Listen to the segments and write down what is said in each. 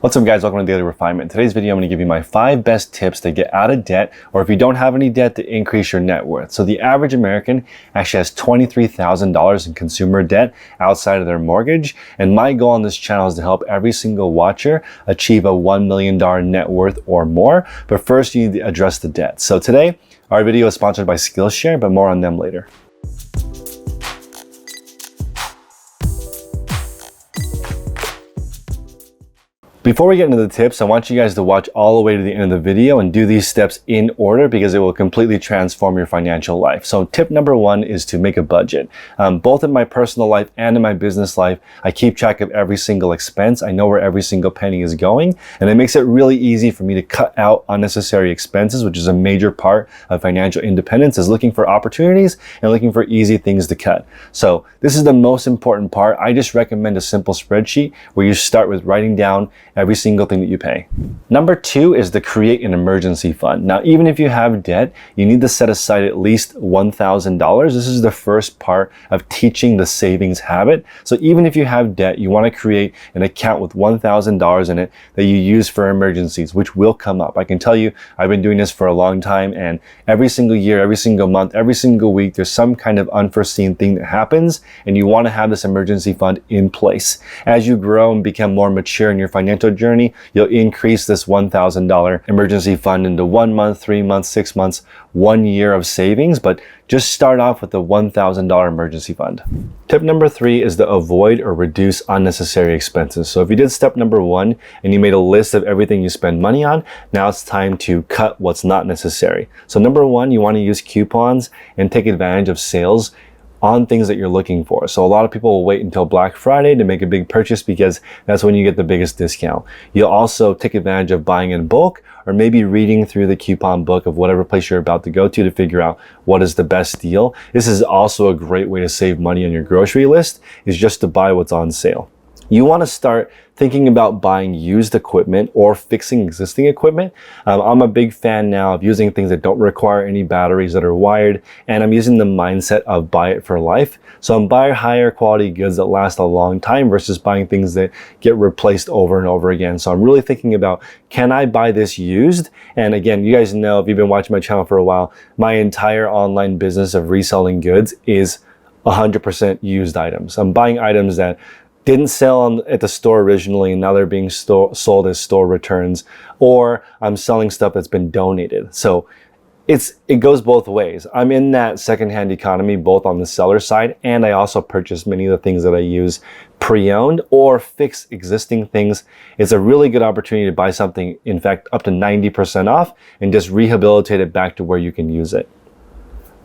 What's up guys, welcome to Daily Refinement. In today's video, I'm going to give you my 5 best tips to get out of debt, or if you don't have any debt, to increase your net worth. So the average American actually has $23,000 in consumer debt outside of their mortgage. And my goal on this channel is to help every single watcher achieve a $1 million net worth or more. But first you need to address the debt. So today, our video is sponsored by Skillshare, but more on them later. Before we get into the tips, I want you guys to watch all the way to the end of the video and do these steps in order because it will completely transform your financial life. So tip number 1 is to make a budget. Both in my personal life and in my business life, I keep track of every single expense. I know where every single penny is going, and it makes it really easy for me to cut out unnecessary expenses, which is a major part of financial independence, is looking for opportunities and looking for easy things to cut. So this is the most important part. I just recommend a simple spreadsheet where you start with writing down every single thing that you pay. Number 2 is to create an emergency fund. Now, even if you have debt, you need to set aside at least $1,000. This is the first part of teaching the savings habit. So even if you have debt, you want to create an account with $1,000 in it that you use for emergencies, which will come up. I can tell you, I've been doing this for a long time, and every single year, every single month, every single week, there's some kind of unforeseen thing that happens, and you want to have this emergency fund in place. As you grow and become more mature in your financial journey, you'll increase this $1,000 emergency fund into 1 month, 3 months, 6 months, 1 year of savings, but just start off with the $1,000 emergency fund. Tip number 3 is to avoid or reduce unnecessary expenses. So if you did step number 1 and you made a list of everything you spend money on, now it's time to cut what's not necessary. So number 1, you want to use coupons and take advantage of sales on things that you're looking for. So a lot of people will wait until Black Friday to make a big purchase because that's when you get the biggest discount. You'll also take advantage of buying in bulk, or maybe reading through the coupon book of whatever place you're about to go to figure out what is the best deal. This is also a great way to save money on your grocery list, is just to buy what's on sale. You want to start thinking about buying used equipment or fixing existing equipment. I'm a big fan now of using things that don't require any batteries, that are wired, and I'm using the mindset of buy it for life. So I'm buying higher quality goods that last a long time versus buying things that get replaced over and over again. So I'm really thinking about, can I buy this used? And again, you guys know, if you've been watching my channel for a while, my entire online business of reselling goods is 100% used items. I'm buying items that didn't sell at the store originally and now they're being sold as store returns, or I'm selling stuff that's been donated. So it goes both ways. I'm in that secondhand economy, both on the seller side, and I also purchase many of the things that I use pre-owned or fix existing things. It's a really good opportunity to buy something, in fact, up to 90% off, and just rehabilitate it back to where you can use it.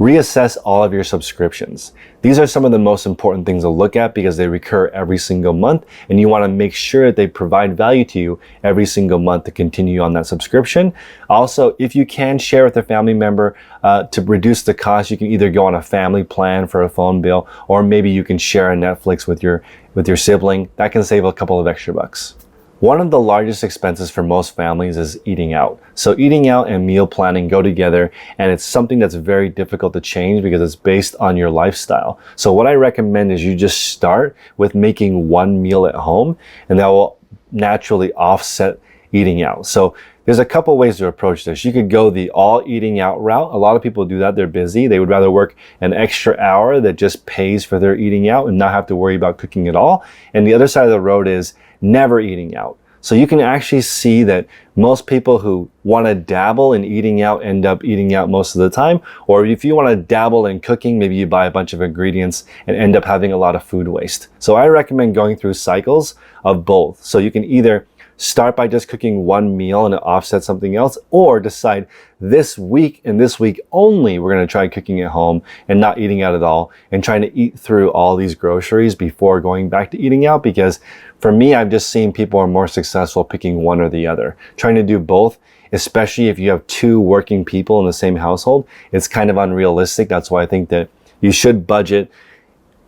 Reassess all of your subscriptions. These are some of the most important things to look at because they recur every single month, and you want to make sure that they provide value to you every single month to continue on that subscription. Also, if you can share with a family member to reduce the cost, you can either go on a family plan for a phone bill, or maybe you can share a Netflix with your sibling. That can save a couple of extra bucks. One of the largest expenses for most families is eating out. So eating out and meal planning go together, and it's something that's very difficult to change because it's based on your lifestyle. So what I recommend is you just start with making one meal at home, and that will naturally offset eating out. So there's a couple ways to approach this. You could go the all eating out route. A lot of people do that. They're busy. They would rather work an extra hour that just pays for their eating out and not have to worry about cooking at all. And the other side of the road is never eating out. So you can actually see that most people who want to dabble in eating out end up eating out most of the time. Or if you want to dabble in cooking, maybe you buy a bunch of ingredients and end up having a lot of food waste. So I recommend going through cycles of both. So you can either start by just cooking one meal and offset something else, or decide this week and this week only we're going to try cooking at home and not eating out at all, and trying to eat through all these groceries before going back to eating out. Because for me, I've just seen people are more successful picking one or the other. Trying to do both, especially if you have 2 working people in the same household, it's kind of unrealistic. That's why I think that you should budget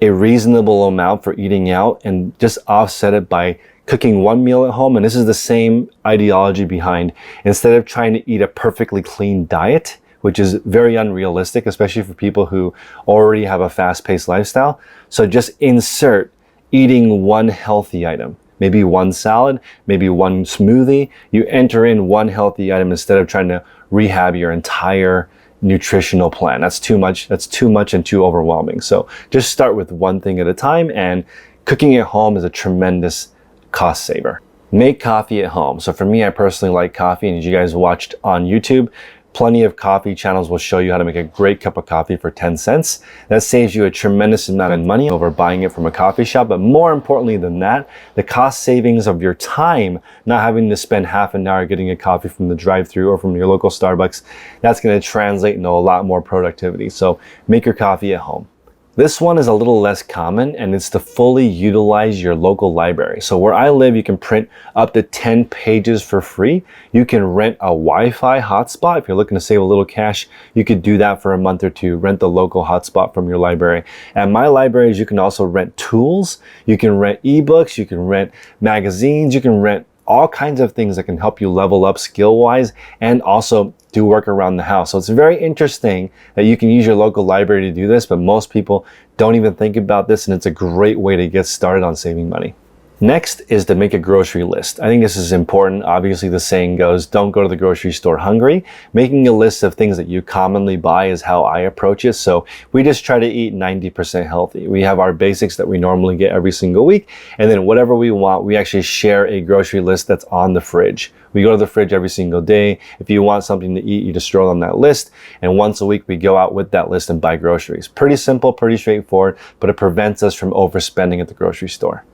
a reasonable amount for eating out and just offset it by cooking one meal at home. And this is the same ideology behind, instead of trying to eat a perfectly clean diet, which is very unrealistic, especially for people who already have a fast-paced lifestyle. So just insert eating one healthy item. maybe one salad, maybe one smoothie. You enter in one healthy item instead of trying to rehab your entire nutritional plan. That's too much and too overwhelming. So just start with one thing at a time, and cooking at home is a tremendous cost saver. Make coffee at home. So for me, I personally like coffee, and as you guys watched on YouTube, plenty of coffee channels will show you how to make a great cup of coffee for 10 cents. That saves you a tremendous amount of money over buying it from a coffee shop. But more importantly than that, the cost savings of your time, not having to spend half an hour getting a coffee from the drive-thru or from your local Starbucks, that's going to translate into a lot more productivity. So make your coffee at home. This one is a little less common, and it's to fully utilize your local library. So where I live, you can print up to 10 pages for free. You can rent a Wi-Fi hotspot. If you're looking to save a little cash, you could do that for a month or two, rent the local hotspot from your library. At my libraries, you can also rent tools, you can rent ebooks, you can rent magazines, you can rent all kinds of things that can help you level up skill-wise and also do work around the house. So it's very interesting that you can use your local library to do this, but most people don't even think about this, and it's a great way to get started on saving money. Next is to make a grocery list. I think this is important. Obviously, the saying goes, don't go to the grocery store hungry. Making a list of things that you commonly buy is how I approach it. So we just try to eat 90% healthy. We have our basics that we normally get every single week. And then whatever we want, we actually share a grocery list that's on the fridge. We go to the fridge every single day. If you want something to eat, you just throw it on that list. And once a week, we go out with that list and buy groceries. Pretty simple, pretty straightforward, but it prevents us from overspending at the grocery store.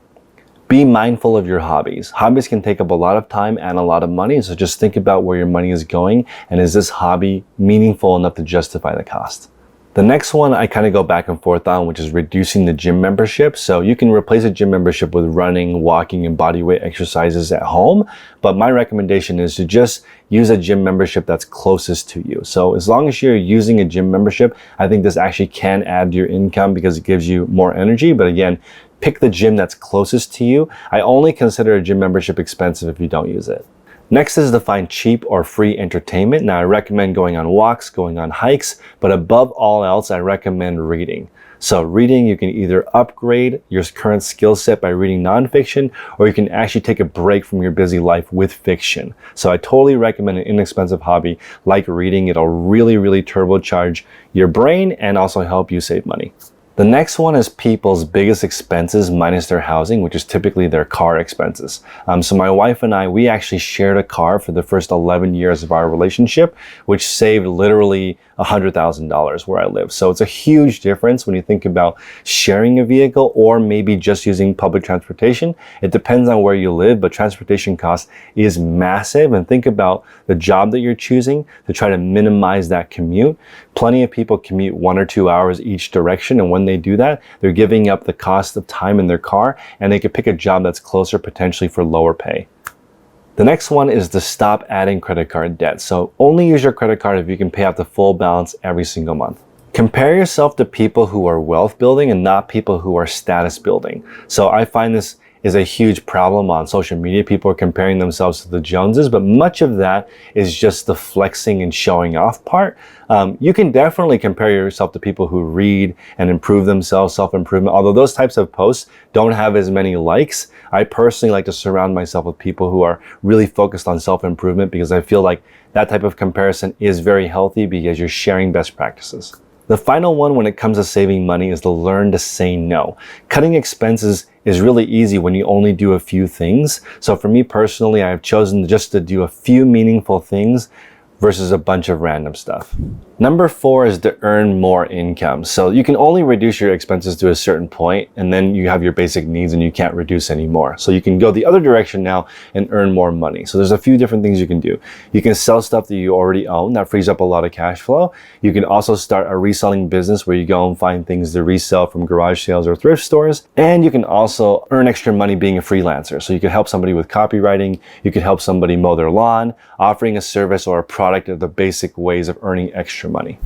Be mindful of your hobbies. Hobbies can take up a lot of time and a lot of money, so just think about where your money is going, and is this hobby meaningful enough to justify the cost? The next one I kind of go back and forth on, which is reducing the gym membership. So you can replace a gym membership with running, walking, and bodyweight exercises at home. But my recommendation is to just use a gym membership that's closest to you. So as long as you're using a gym membership, I think this actually can add to your income because it gives you more energy. But again, pick the gym that's closest to you. I only consider a gym membership expensive if you don't use it. Next is to find cheap or free entertainment. Now I recommend going on walks, going on hikes, but above all else, I recommend reading. So reading, you can either upgrade your current skill set by reading nonfiction, or you can actually take a break from your busy life with fiction. So I totally recommend an inexpensive hobby like reading. It'll really, really turbocharge your brain and also help you save money. The next one is people's biggest expenses minus their housing, which is typically their car expenses. So my wife and I, we actually shared a car for the first 11 years of our relationship, which saved literally $100,000 where I live. So it's a huge difference when you think about sharing a vehicle or maybe just using public transportation. It depends on where you live, but transportation cost is massive. And think about the job that you're choosing to try to minimize that commute. Plenty of people commute 1 or 2 hours each direction, and when they do that, they're giving up the cost of time in their car, and they could pick a job that's closer, potentially for lower pay. The next one is to stop adding credit card debt. So only use your credit card if you can pay out the full balance every single month. Compare yourself to people who are wealth building and not people who are status building. So I find this is a huge problem on social media. People are comparing themselves to the Joneses, but much of that is just the flexing and showing off part. You can definitely compare yourself to people who read and improve themselves, self-improvement, although those types of posts don't have as many likes. I personally like to surround myself with people who are really focused on self-improvement because I feel like that type of comparison is very healthy because you're sharing best practices. The final one when it comes to saving money is to learn to say no. Cutting expenses is really easy when you only do a few things. So for me personally, I've chosen just to do a few meaningful things versus a bunch of random stuff. Number 4 is to earn more income. So you can only reduce your expenses to a certain point, and then you have your basic needs and you can't reduce anymore. So you can go the other direction now and earn more money. So there's a few different things you can do. You can sell stuff that you already own. That frees up a lot of cash flow. You can also start a reselling business where you go and find things to resell from garage sales or thrift stores. And you can also earn extra money being a freelancer. So you could help somebody with copywriting. You could help somebody mow their lawn. Offering a service or a product are the basic ways of earning extra money.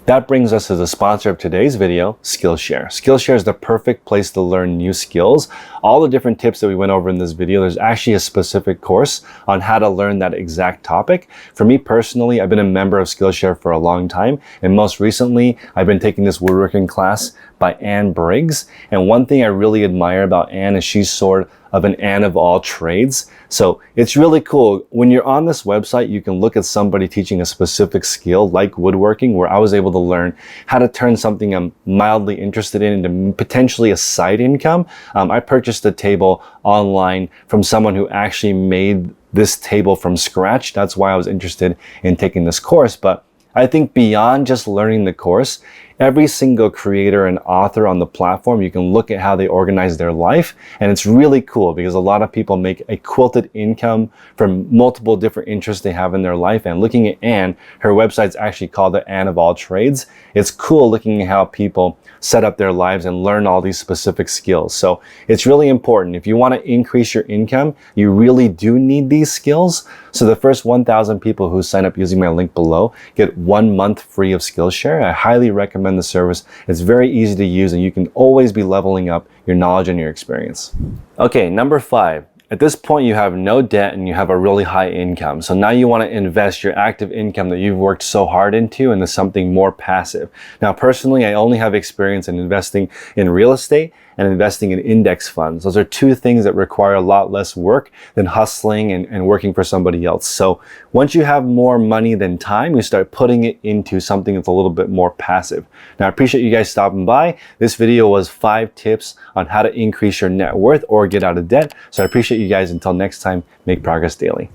That brings us to the sponsor of today's video, Skillshare. Skillshare is the perfect place to learn new skills. All the different tips that we went over in this video, there's actually a specific course on how to learn that exact topic. For me personally, I've been a member of Skillshare for a long time, and most recently, I've been taking this woodworking class by Anne Briggs. And one thing I really admire about Anne is she's sort of an Anne of all trades. So it's really cool. When you're on this website, you can look at somebody teaching a specific skill like woodworking, where I was able to learn how to turn something I'm mildly interested in into potentially a side income. I purchased a table online from someone who actually made this table from scratch. That's why I was interested in taking this course. But I think beyond just learning the course, every single creator and author on the platform, you can look at how they organize their life. And it's really cool because a lot of people make a quilted income from multiple different interests they have in their life. And looking at Anne, her website's actually called the Anne of all trades. It's cool looking at how people set up their lives and learn all these specific skills. So it's really important. If you want to increase your income, you really do need these skills. So the first 1,000 people who sign up using my link below get 1 month free of Skillshare. I highly recommend the service. It's very easy to use and you can always be leveling up your knowledge and your experience. Okay, number 5. At this point, you have no debt and you have a really high income. So now you want to invest your active income that you've worked so hard into something more passive. Now, personally, I only have experience in investing in real estate and investing in index funds. Those are two things that require a lot less work than hustling and working for somebody else. So once you have more money than time, you start putting it into something that's a little bit more passive. Now, I appreciate you guys stopping by. This video was 5 tips on how to increase your net worth or get out of debt. So I appreciate you guys. Until next time, make progress daily.